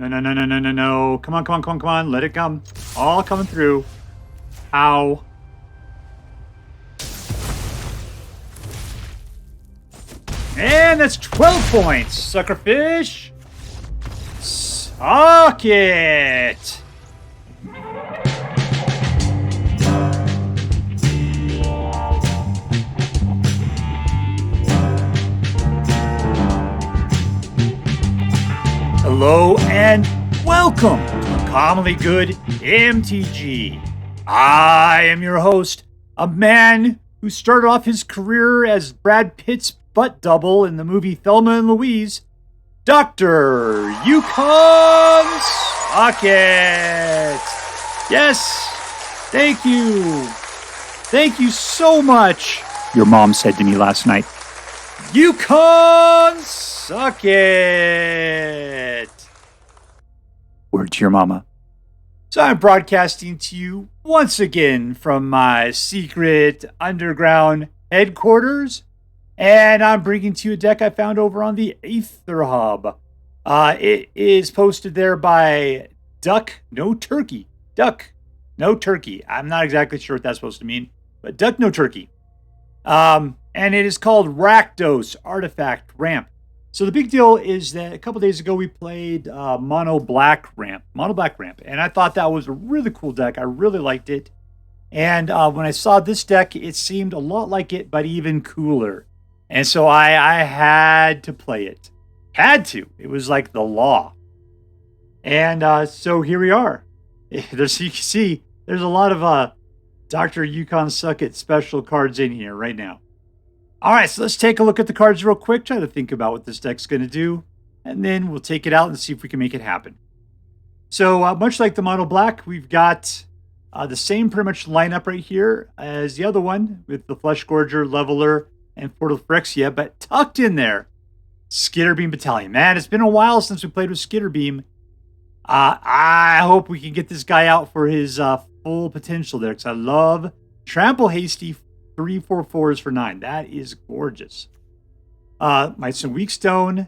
No, no, no, no, no, no, no. Come on, come on, come on, come on. Let it come. All coming through. Ow. And that's 12 points, suckerfish. Suck it. Hello and welcome to Commonly Good MTG. I am your host, a man who started off his career as Brad Pitt's butt double in the movie Thelma and Louise, Dr. Yukon Socket. Yes, thank you. Thank you so much, your mom said to me last night. Yukon Socket. Word to your mama. So I'm broadcasting to you once again from my secret underground headquarters, and I'm bringing to you a deck I found over on the Aether Hub. It is posted there by Duck No Turkey. Duck No Turkey. I'm not exactly sure what that's supposed to mean, but Duck No Turkey. And it is called RAKDOS Artifact Ramp. So the big deal is that a couple days ago we played Mono Black Ramp, and I thought that was a really cool deck. I really liked it. And when I saw this deck, it seemed a lot like it, but even cooler. And so I had to play it. Had to. It was like the law. And so here we are. There's, you can see, there's a lot of Dr. Yukon Sucket special cards in here right now. All right, so let's take a look at the cards real quick, try to think about what this deck's going to do, and then we'll take it out and see if we can make it happen. So much like the Mono Black, we've got the same pretty much lineup right here as the other one with the Fleshgorger, Leveler, and Portal Phyrexia, but tucked in there, Skitterbeam Battalion. Man, it's been a while since we played with Skitterbeam. I hope we can get this guy out for his full potential there, because I love Trample Hasty 3/4/4s for 9. That is gorgeous. Mightstone and Weakstone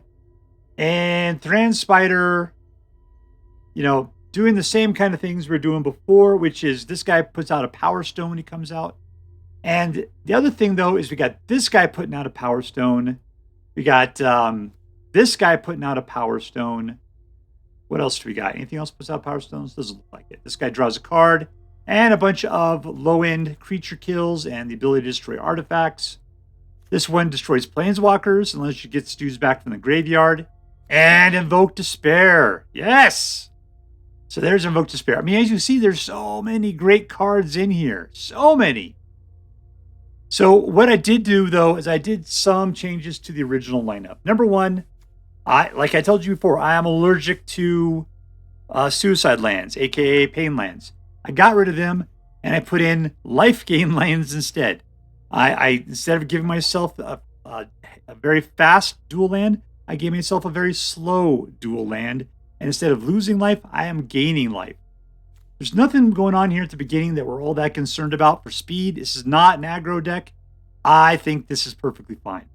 and Thran Spider, doing the same kind of things we were doing before, which is this guy puts out a Power Stone when he comes out. And the other thing, though, is we got this guy putting out a Power Stone. We got this guy putting out a Power Stone. What else do we got? Anything else puts out Power Stones? Doesn't look like it. This guy draws a card. And a bunch of low-end creature kills and the ability to destroy artifacts. This one destroys planeswalkers unless you get dudes back from the graveyard. And Invoke Despair. Yes! So there's Invoke Despair. I mean, as you see, there's so many great cards in here. So many. So what I did do, though, is I did some changes to the original lineup. Number one, like I told you before, I am allergic to suicide lands, a.k.a. pain lands. I got rid of them, and I put in life gain lands instead. I instead of giving myself a very fast dual land, I gave myself a very slow dual land. And instead of losing life, I am gaining life. There's nothing going on here at the beginning that we're all that concerned about for speed. This is not an aggro deck. I think this is perfectly fine.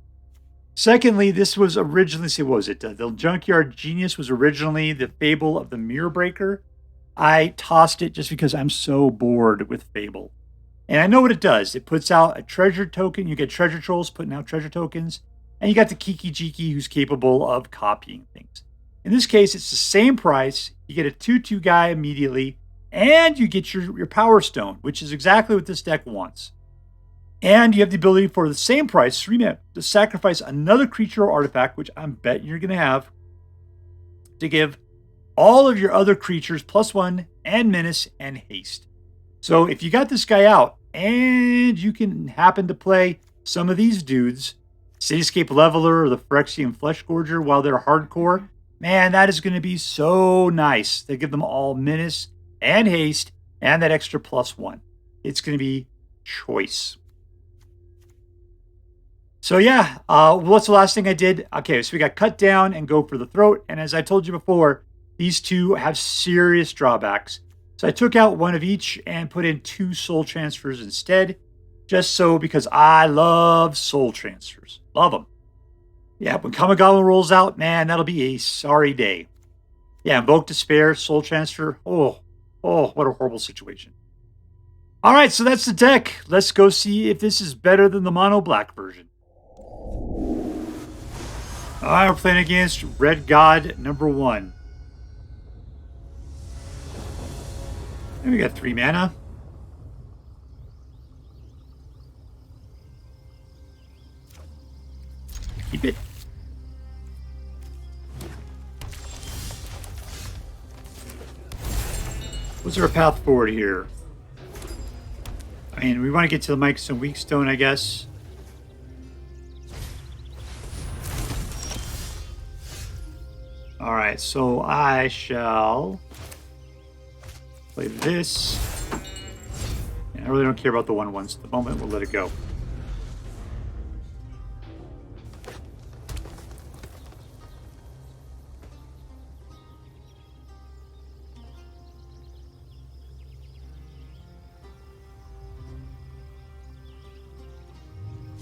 Secondly, this was originally, what was it? The Junkyard Genius was originally the Fable of the Mirror Breaker. I tossed it just because I'm so bored with Fable. And I know what it does. It puts out a treasure token. You get treasure trolls putting out treasure tokens. And you got the Kiki Jiki who's capable of copying things. In this case, it's the same price. You get a 2/2 guy immediately. And you get your Power Stone, which is exactly what this deck wants. And you have the ability for the same price, 3 mana, to sacrifice another creature or artifact, which I'm betting you're going to have, to give all of your other creatures +1 and menace and haste. So if you got this guy out and you can happen to play some of these dudes, Cityscape Leveler or the Phyrexian Fleshgorger while they're hardcore, man, that is going to be so nice. They give them all menace and haste and that extra +1. It's going to be choice. So yeah, what's the last thing I did? Okay, so we got Cut Down and Go for the Throat. And as I told you before, these two have serious drawbacks. So I took out one of each and put in 2 soul transfers instead. Just so, because I love soul transfers. Love them. Yeah, when Kamigawa rolls out, man, that'll be a sorry day. Yeah, Invoke Despair, Soul Transfer. Oh, what a horrible situation. All right, so that's the deck. Let's go see if this is better than the mono black version. All right, we're playing against Red God number 1. And we got 3 mana. Keep it. What's our path forward here? I mean, we want to get to the Mightstone and Weakstone, I guess. Alright, so I shall play this. And I really don't care about the 1/1s at the moment. We'll let it go.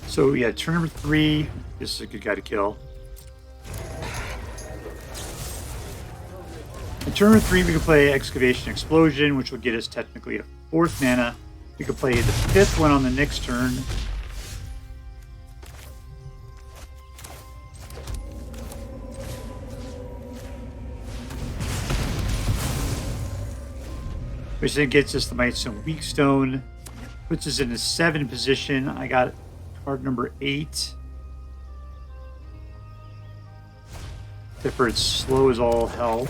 So yeah, turn number 3. This is a good guy to kill. And turn number 3, we can play Excavation Explosion, which will get us technically a 4th mana. We could play the 5th one on the next turn. Which then gets us the Mightstone and Weakstone. Puts us in a 7 position. I got card number 8. Except for it's slow as all hell.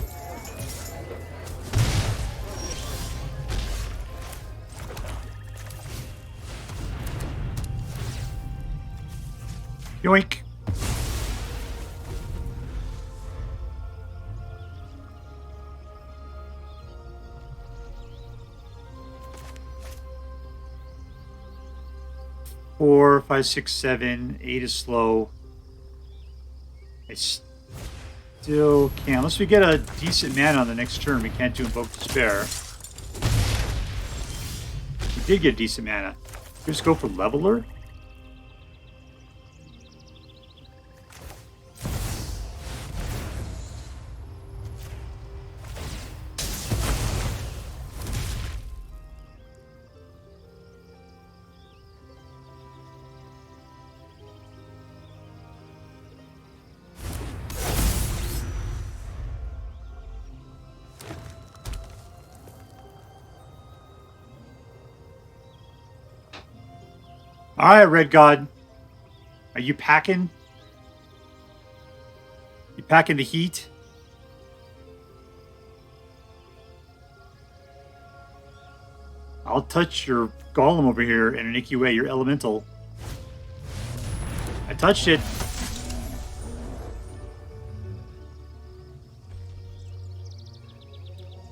Yoink. Four, 5, 6, 7, 8 is slow. I still can't. Unless we get a decent mana on the next turn, we can't do Invoke Despair. We did get a decent mana. Just go for Leveler. All right, Red God. Are you packing? You packing the heat? I'll touch your golem over here in an icky way, your elemental. I touched it.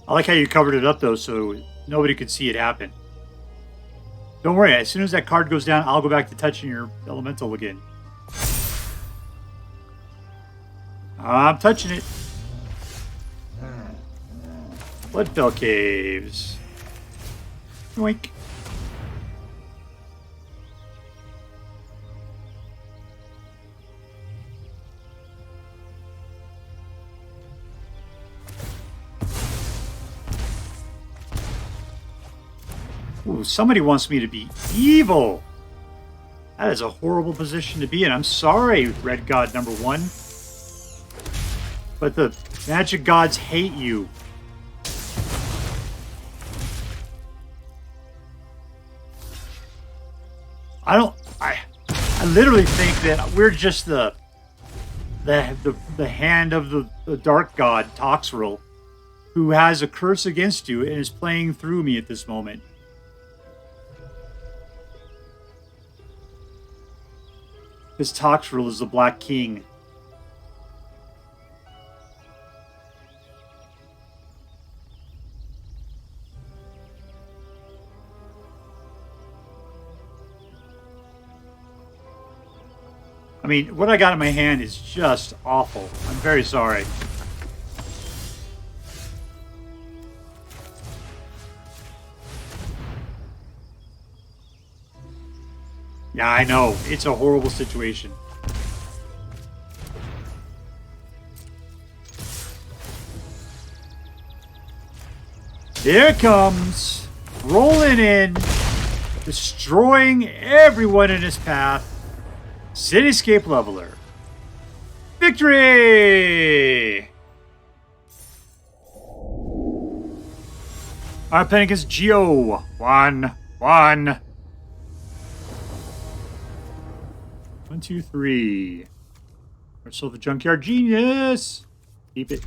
I like how you covered it up, though, so nobody could see it happen. Don't worry, as soon as that card goes down, I'll go back to touching your elemental again. I'm touching it. Bloodfell Caves. Yoink. Ooh, somebody wants me to be evil. That is a horrible position to be in. I'm sorry, Red God number 1. But the magic gods hate you. I literally think that we're just the hand of the dark god, Toxrill, who has a curse against you and is playing through me at this moment. Because Toxrill is the Black King. I mean, what I got in my hand is just awful. I'm very sorry. Yeah, I know. It's a horrible situation. Here it comes. Rolling in. Destroying everyone in his path. Cityscape Leveler. Victory! Our playing against Geo. 1-1. 1, 2, 3. Ourselves a Junkyard Genius. Keep it.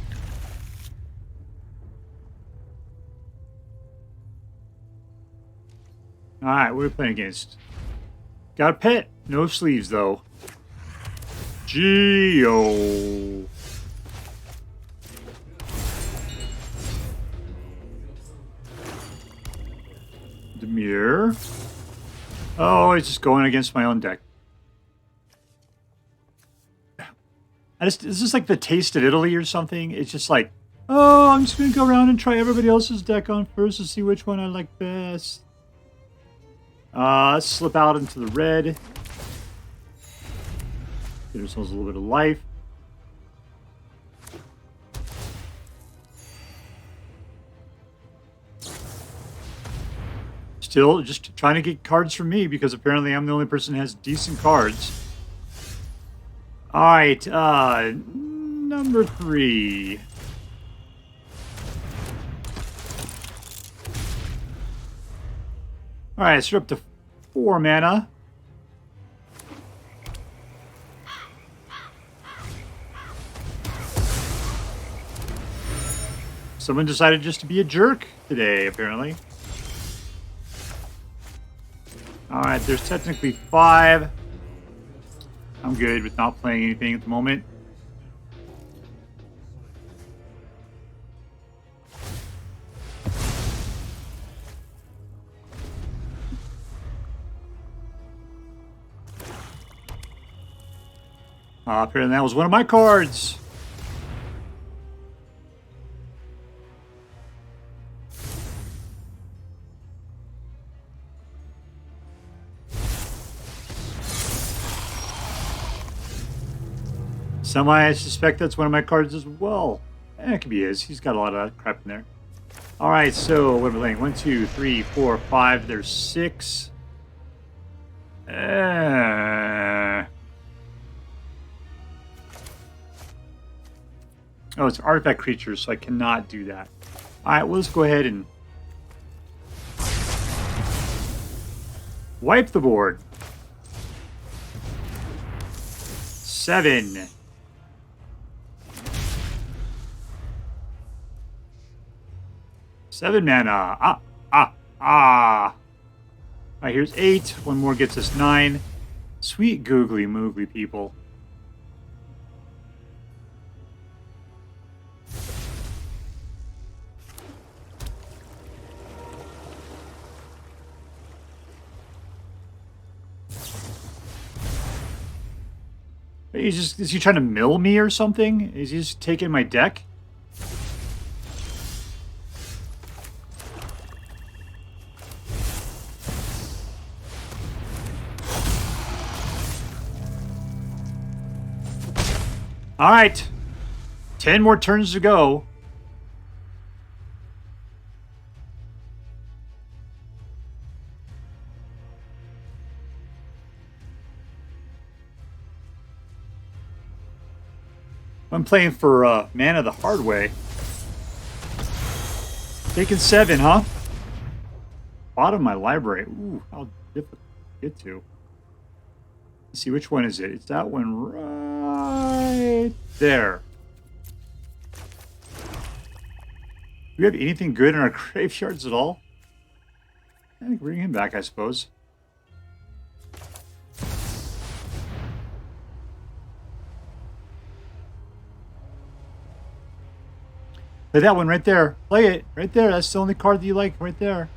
Alright, what are we playing against? Got a pet. No sleeves, though. Geo. Dimir. Oh, it's just going against my own deck. Is this like the taste of Italy or something? It's just like, oh, I'm just going to go around and try everybody else's deck on first to see which one I like best. Let's slip out into the red. Get ourselves a little bit of life. Still just trying to get cards from me because apparently I'm the only person who has decent cards. Alright, number 3. Alright, so we're up to 4 mana. Someone decided just to be a jerk today, apparently. Alright, there's technically 5. I'm good with not playing anything at the moment. Apparently that was one of my cards. I suspect that's one of my cards as well. It could be his. He's got a lot of crap in there. Alright, so what are we playing? 1, 2, 3, 4, 5. There's 6. Oh, it's artifact creatures, so I cannot do that. Alright, well, let's go ahead and wipe the board. 7. 7 mana. Alright, here's 8. One more gets us 9. Sweet googly moogly, people. Is he trying to mill me or something? Is he just taking my deck? All right. 10 more turns to go. I'm playing for mana the hard way. Taking 7, huh? Bottom of my library. Ooh, how difficult to get to. Let's see, which one is it? It's that one right there. Do we have anything good in our graveyards at all? I think bring him back, I suppose. Play that one right there. Play it right there. That's the only card that you like right there.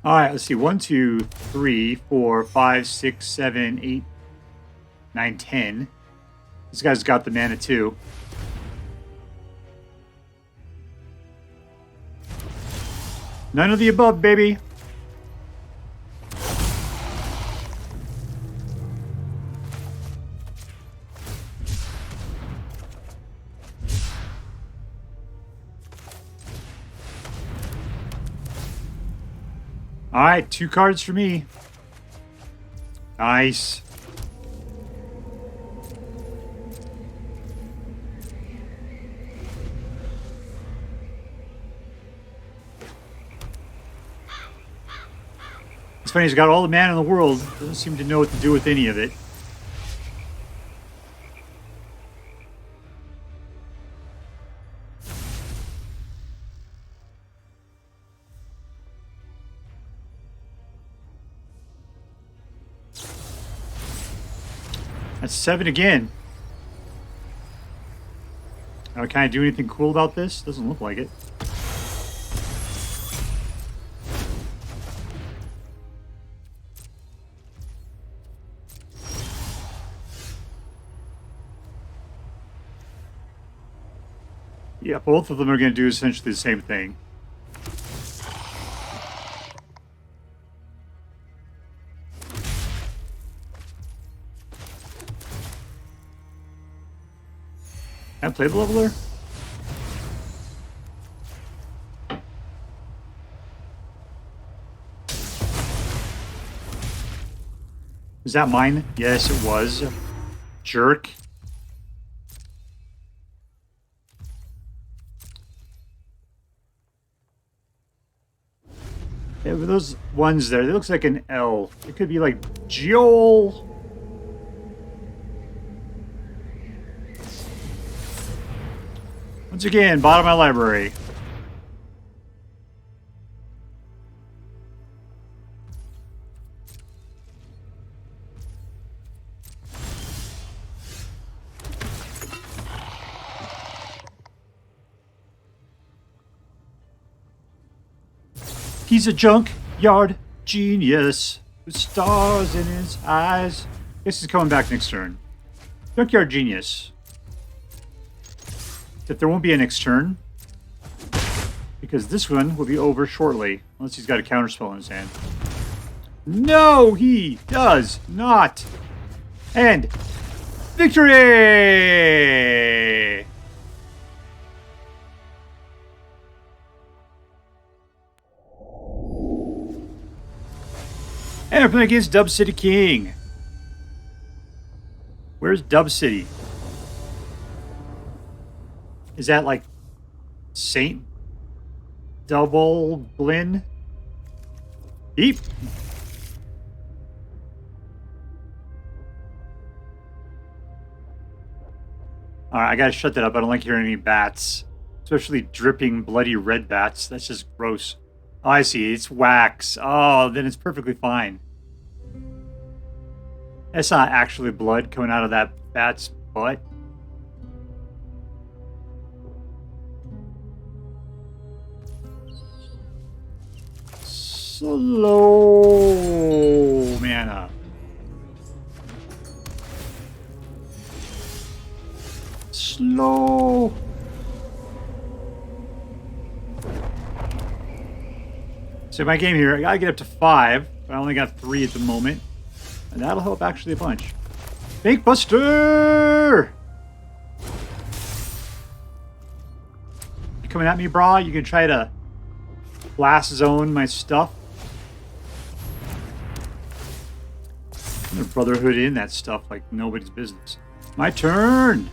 All right, let's see. 1, 2, 3, 4, 5, 6, 7, 8, 9, 10. This guy's got the mana too. None of the above, baby. All right, 2 cards for me. Nice. It's funny, he's got all the mana in the world. Doesn't seem to know what to do with any of it. That's 7 again. Can I do anything cool about this? Doesn't look like it. Yeah, both of them are going to do essentially the same thing. Can I play the leveler? Is that mine? Yes, it was. Jerk. Yeah, but those ones there, it looks like an L. It could be like Joel. Once again, bottom of my library. He's a junkyard genius with stars in his eyes. Guess he's coming back next turn. Junkyard genius. Except there won't be a next turn, because this one will be over shortly, unless he's got a counterspell in his hand. No, he does not. And victory! And we're playing against DubCityKing. Where's Dub City? Is that like Saint Double Blin? Beep. Alright, I gotta shut that up. I don't like hearing any bats. Especially dripping bloody red bats. That's just gross. Oh, I see. It's wax. Oh, then it's perfectly fine. That's not actually blood coming out of that bat's butt. Slow mana. Slow. So my game here, I gotta get up to 5, but I only got 3 at the moment. And that'll help actually a bunch. Bankbuster! You coming at me, brah? You can try to blast zone my stuff. I'm gonna Brotherhood in that stuff like nobody's business. My turn!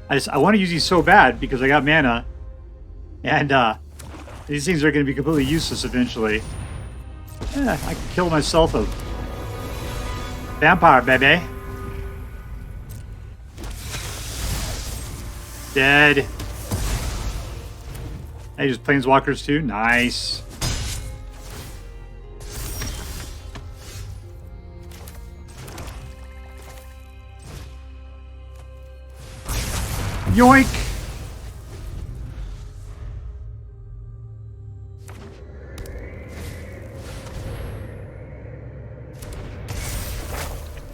I want to use these so bad because I got mana. And these things are going to be completely useless eventually. Yeah, I can kill myself a vampire, baby. Dead. Hey, just planeswalkers too? Nice. Yoink!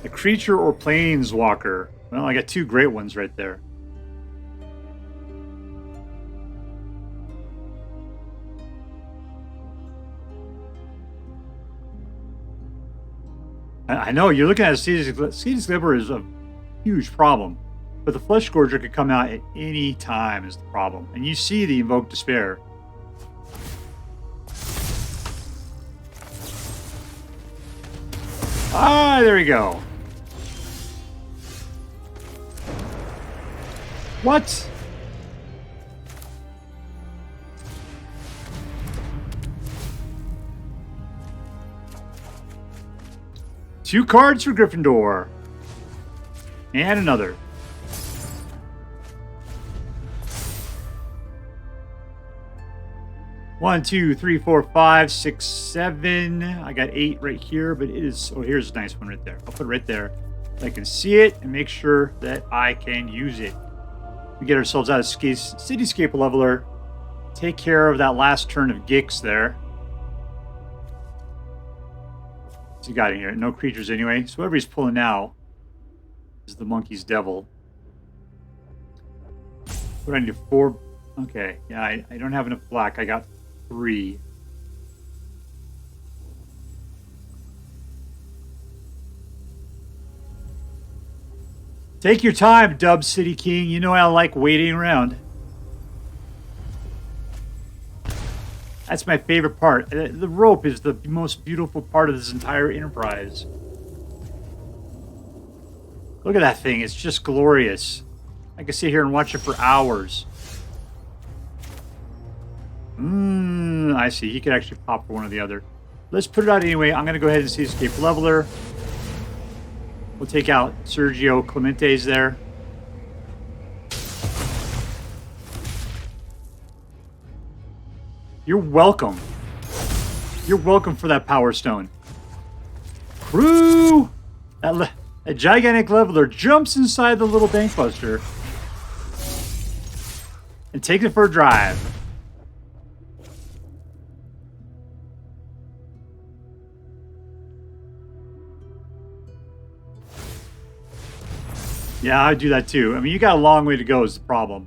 A creature or planeswalker. Well, I got two great ones right there. I know, you're looking at a Cityscape Leveler is a huge problem. But the Fleshgorger could come out at any time is the problem. And you see the Invoke Despair. Ah, there we go. What? Two cards for Gryffindor. And another. One, two, three, four, five, six, seven. I got 8 right here, but it is... Oh, here's a nice one right there. I'll put it right there so I can see it and make sure that I can use it. We get ourselves out of Cityscape Leveler. Take care of that last turn of Gix there. What's he got in here? No creatures anyway. So whatever he's pulling now is the Monkey's Devil. What do I need? 4? Okay. Yeah, I don't have enough black. I got 3. Take your time, DubCityKing. You know I like waiting around. That's my favorite part. The rope is the most beautiful part of this entire enterprise. Look at that thing. It's just glorious. I can sit here and watch it for hours. I see. He could actually pop for one or the other. Let's put it out anyway. I'm going to go ahead and Cityscape Leveler. We'll take out Sergio Clemente's there. You're welcome. You're welcome for that Power Stone. Crew! That gigantic leveler jumps inside the little Bankbuster and takes it for a drive. Yeah, I'd do that too. I mean, you got a long way to go is the problem.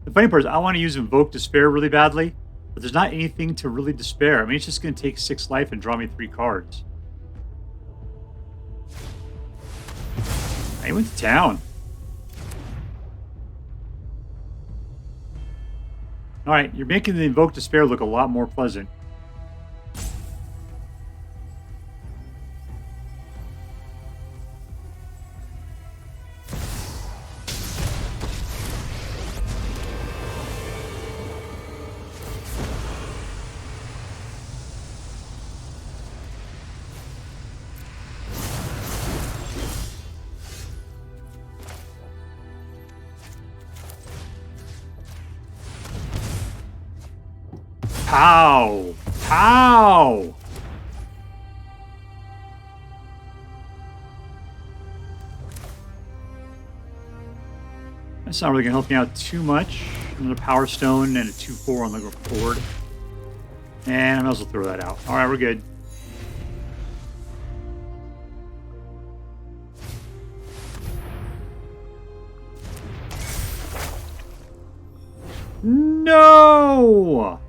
The funny part is I want to use Invoke Despair really badly, but there's not anything to really despair. I mean, it's just going to take 6 life and draw me 3 cards. I went to town. Alright, you're making the Invoke Despair look a lot more pleasant. Pow! Pow! That's not really going to help me out too much. Another Power Stone and a 2/4 on the board. And I might as well throw that out. Alright, we're good. No!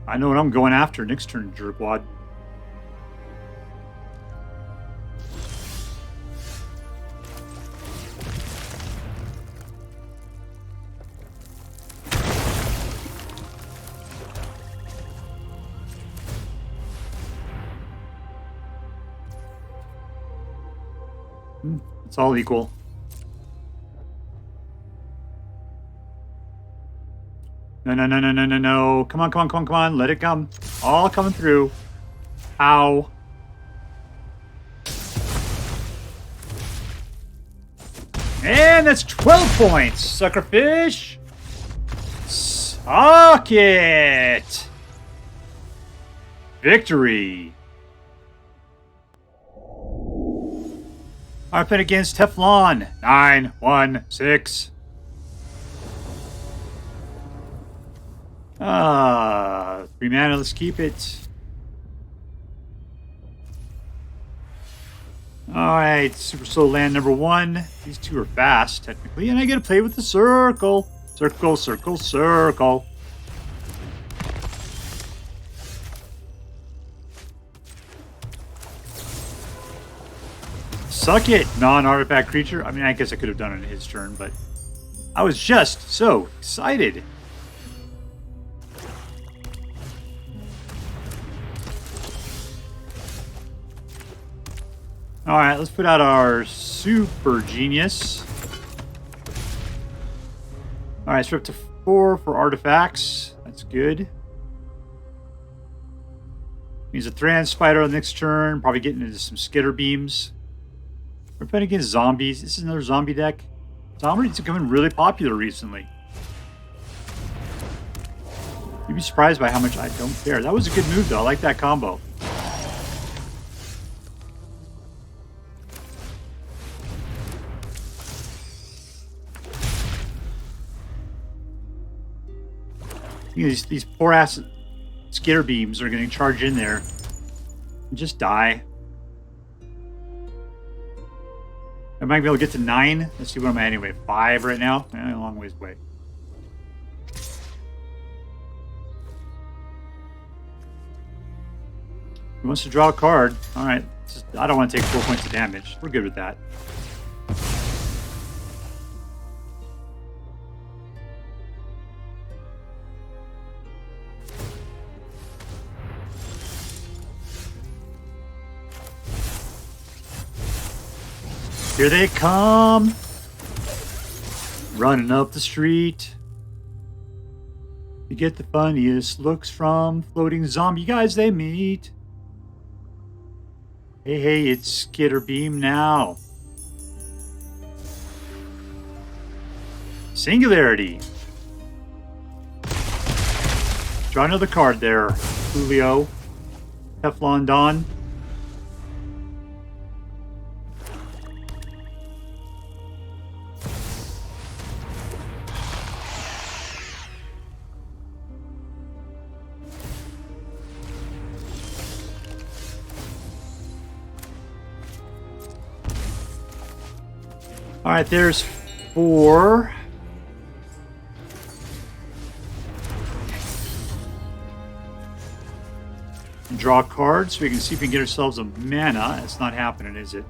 I know what I'm going after next turn, jerkwad. It's all equal. No, no, no, no, no, no, no. Come on, come on, come on, come on. Let it come. All coming through. Ow. And that's 12 points, suckerfish. Fuck it! Victory! Our pin against Teflon. 9-1-6. 3 mana, let's keep it. Alright, Super Slow Land number 1. These two are fast, technically, and I get to play with the circle. Circle, circle, circle. Suck it, non-artifact creature. I mean, I guess I could have done it in his turn, but I was just so excited. All right, let's put out our Super Genius. All right, so we're up to 4 for artifacts. That's good. Means a Thran Spider on the next turn. Probably getting into some Skitterbeams. We're playing against zombies. This is another zombie deck. Zombies are becoming really popular recently. You'd be surprised by how much I don't care. That was a good move, though. I like that combo. You know, these poor ass Skitterbeams are going to charge in there and just die. Am I going to be able to get to 9? Let's see, what am I anyway? 5 right now? A long ways away. He wants to draw a card. Alright. I don't want to take 4 points of damage. We're good with that. Here they come! Running up the street. You get the funniest looks from floating zombie guys they meet. Hey, hey, it's Skitterbeam now. Singularity. Draw another card there, Julio. Teflon Don. All right, there's 4. Draw cards so we can see if we can get ourselves a mana. It's not happening, is it?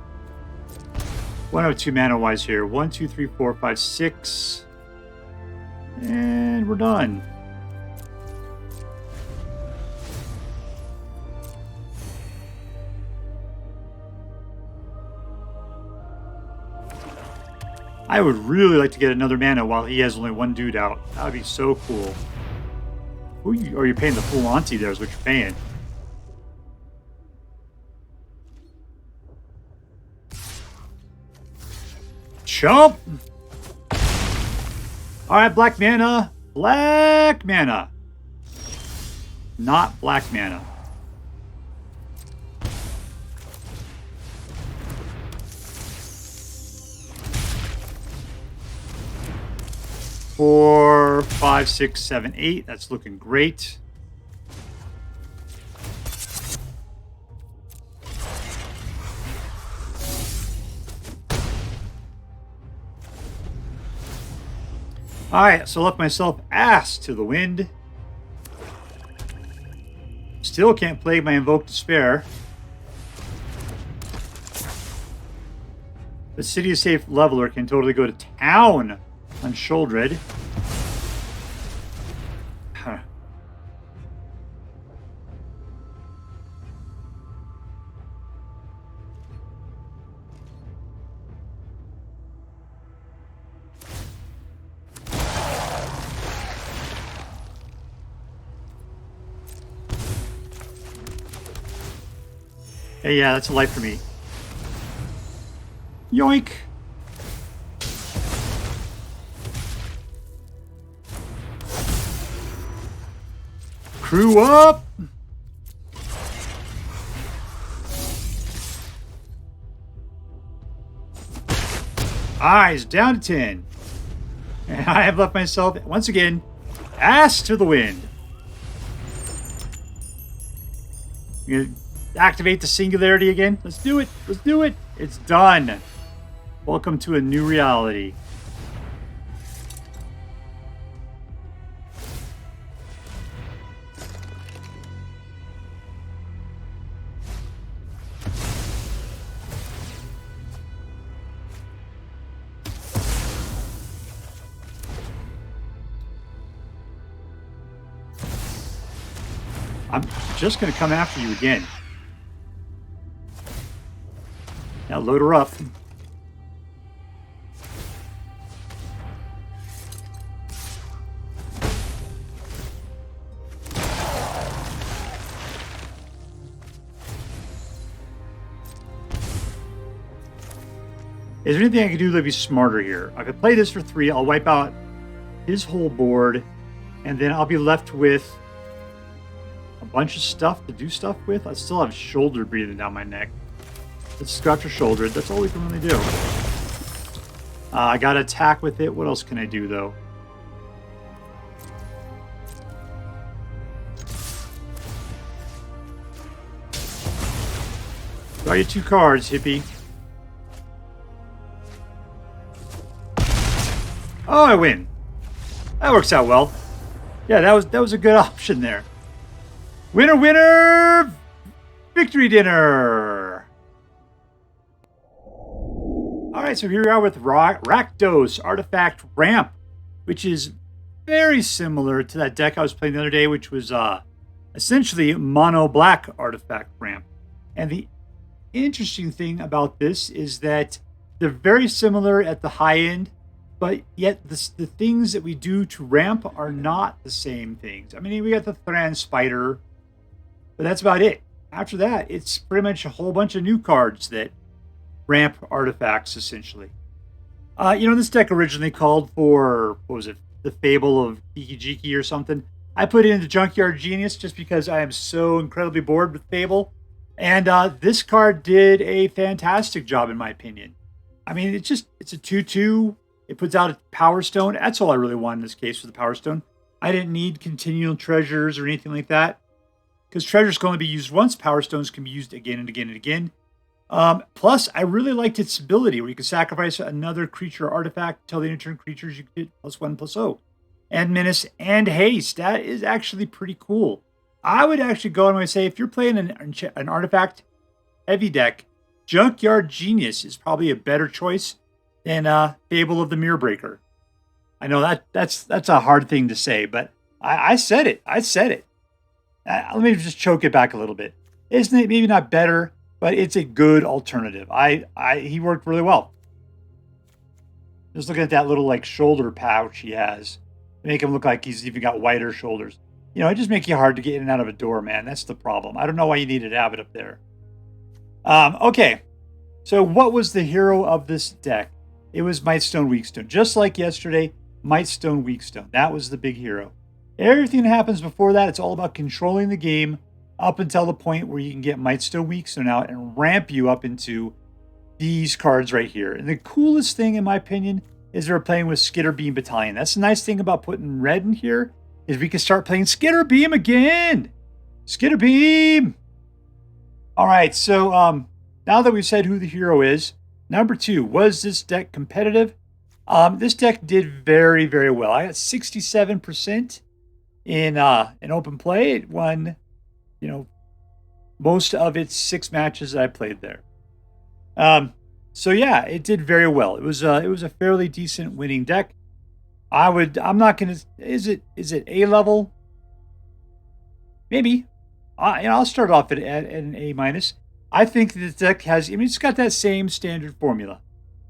102 mana wise here. 1, 2, 3, 4, 5, 6. And we're done. I would really like to get another mana while he has only 1 dude out. That would be so cool. Are you paying the full auntie there is what you're paying. Chump! Alright, black mana. Black mana. Not black mana. Four, 5, 6, 7, 8. That's looking great. Alright, so left myself ass to the wind. Still can't play my Invoke Despair. The Cityscape Leveler can totally go to town on Sheoldred. Huh. Hey, yeah, that's a light for me. Yoink! crew up. Eyes down to 10. And I have left myself, once again, ass to the wind. You gonna activate the singularity again? Let's do it. Let's do it. It's done. Welcome to a new reality. I'm just going to come after you again. Now load her up. Is there anything I can do to be smarter here? I could play this for 3. I'll wipe out his whole board, and then I'll be left with a bunch of stuff to do stuff with. I still have shoulder breathing down my neck. Let's scratch her shoulder. That's all we can really do. I got to attack with it. What else can I do, though? Draw you 2 cards, hippie. Oh, I win. That works out well. Yeah, that was a good option there. Winner, winner! Victory dinner! Alright, so here we are with RAKDOS, Artifact Ramp, which is very similar to that deck I was playing the other day, which was essentially mono black Artifact Ramp. And the interesting thing about this is that they're very similar at the high end, but yet the things that we do to ramp are not the same things. I mean, we got the Thran Spider, but that's about it. After that, it's pretty much a whole bunch of new cards that ramp artifacts, essentially. This deck originally called for, what was it, the Fable of Jiki or something. I put it into Junkyard Genius just because I am so incredibly bored with Fable. And this card did a fantastic job, in my opinion. I mean, it's a 2/2. It puts out a Power Stone. That's all I really want in this case for the Power Stone. I didn't need continual treasures or anything like that, because treasures can only be used once. Power Stones can be used again and again and again. Plus, I really liked its ability where you can sacrifice another creature or artifact. Tell the in-turn creatures you get +1/+0. And Menace and Haste. That is actually pretty cool. I would actually go and say, if you're playing an artifact heavy deck, Junkyard Genius is probably a better choice than Fable of the Mirror Breaker. I know that's a hard thing to say, but I said it. I said it. Let me just choke it back a little bit. Isn't it maybe not better, but it's a good alternative. He worked really well. Just looking at that little like shoulder pouch he has, to make him look like he's even got wider shoulders. It just makes you hard to get in and out of a door, man. That's the problem. I don't know why you needed to have it up there. Okay, so what was the hero of this deck? It was Mightstone, Weakstone. Just like yesterday, Mightstone, Weakstone. That was the big hero. Everything that happens before that, it's all about controlling the game up until the point where you can get Mightstone, Weakstone out and ramp you up into these cards right here. And the coolest thing, in my opinion, is they're playing with Skitterbeam Battalion. That's the nice thing about putting red in here, is we can start playing Skitterbeam again. Skitterbeam! All right, so now that we've said who the hero is, number 2, was this deck competitive? This deck did very, very well. I got 67% in open play. It won, most of its 6 matches that I played there. So yeah, it did very well. It was a fairly decent winning deck. I'm not gonna. Is it A level? Maybe. I'll start off at an A minus. I think this deck has, it's got that same standard formula.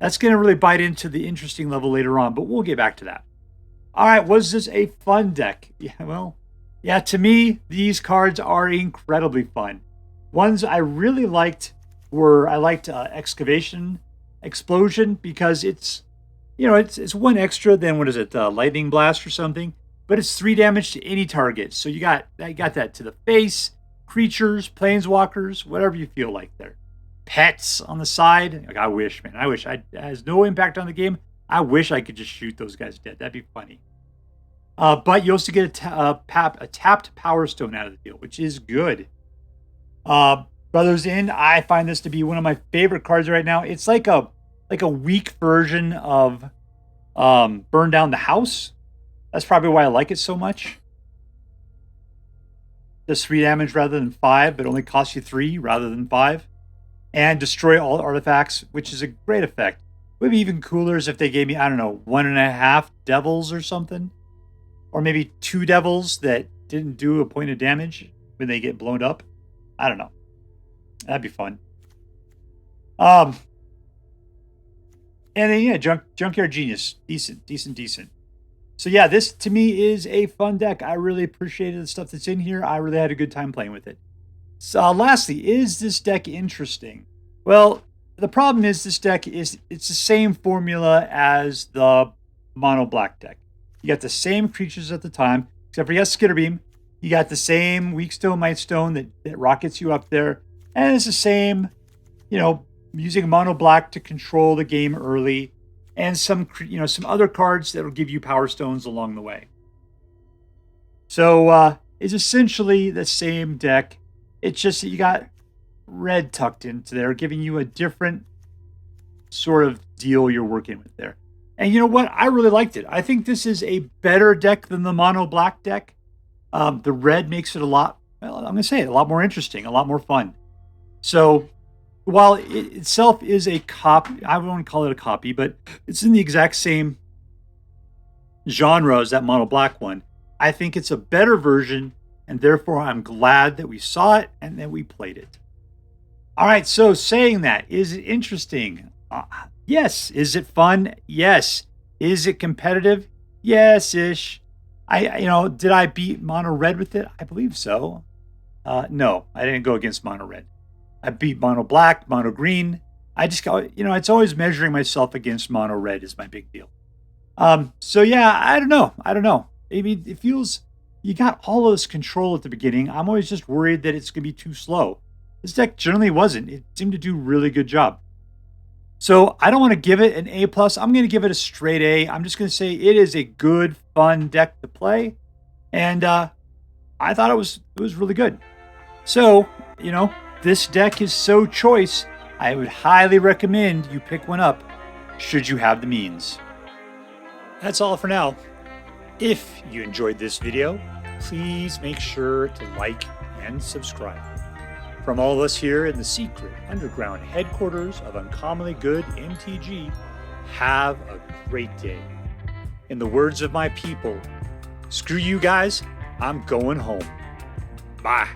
That's going to really bite into the interesting level later on, but we'll get back to that. All right, was this a fun deck? Yeah, to me, these cards are incredibly fun. Ones I really liked were, Excavation Explosion, because it's 1 extra than, Lightning Blast or something. but it's 3 damage to any target. So you got that to the face, creatures, planeswalkers, whatever you feel like there. Pets on the side. Like, I wish, man. I wish. It has no impact on the game. I wish I could just shoot those guys dead. That'd be funny. But you also get a tapped Power Stone out of the deal, which is good. Brothers In, I find this to be one of my favorite cards right now. It's like a weak version of Burn Down the House. That's probably why I like it so much. Does 3 damage rather than 5, but only costs you 3 rather than 5. And destroy all artifacts, which is a great effect. Would be even cooler is if they gave me, I don't know, 1.5 devils or something. Or maybe 2 devils that didn't do a point of damage when they get blown up. I don't know. That'd be fun. And then, yeah, Junkyard Genius. Decent. So, yeah, this to me is a fun deck. I really appreciated the stuff that's in here. I really had a good time playing with it. So, lastly, is this deck interesting? Well, the problem is this deck it's the same formula as the mono black deck. You got the same creatures at the time, except for you got Skitterbeam. You got the same Weakstone, Mightstone that rockets you up there. And it's the same, using mono black to control the game early. And some other cards that will give you Power Stones along the way. So it's essentially the same deck. It's just that you got red tucked into there, giving you a different sort of deal you're working with there. And you know what? I really liked it. I think this is a better deck than the mono black deck. The red makes it a lot more interesting, a lot more fun. So while it itself is a copy, I won't call it a copy, but it's in the exact same genre as that mono black one. I think it's a better version, and therefore I'm glad that we saw it and that we played it. All right, so saying that, is it interesting? Yes. Is it fun? Yes. Is it competitive? Yes-ish. Did I beat mono red with it? I believe so. No, I didn't go against mono red. I beat mono black, mono green. I just got, it's always measuring myself against mono red is my big deal. So yeah, I don't know. Maybe it feels you got all of this control at the beginning. I'm always just worried that it's going to be too slow. This deck generally wasn't. It seemed to do a really good job. So I don't want to give it an A+. I'm going to give it a straight A. I'm just going to say it is a good, fun deck to play. And I thought it was really good. So, this deck is so choice. I would highly recommend you pick one up should you have the means. That's all for now. If you enjoyed this video, please make sure to like and subscribe. From all of us here in the secret underground headquarters of Uncommonly Good MTG, have a great day. In the words of my people, screw you guys, I'm going home. Bye.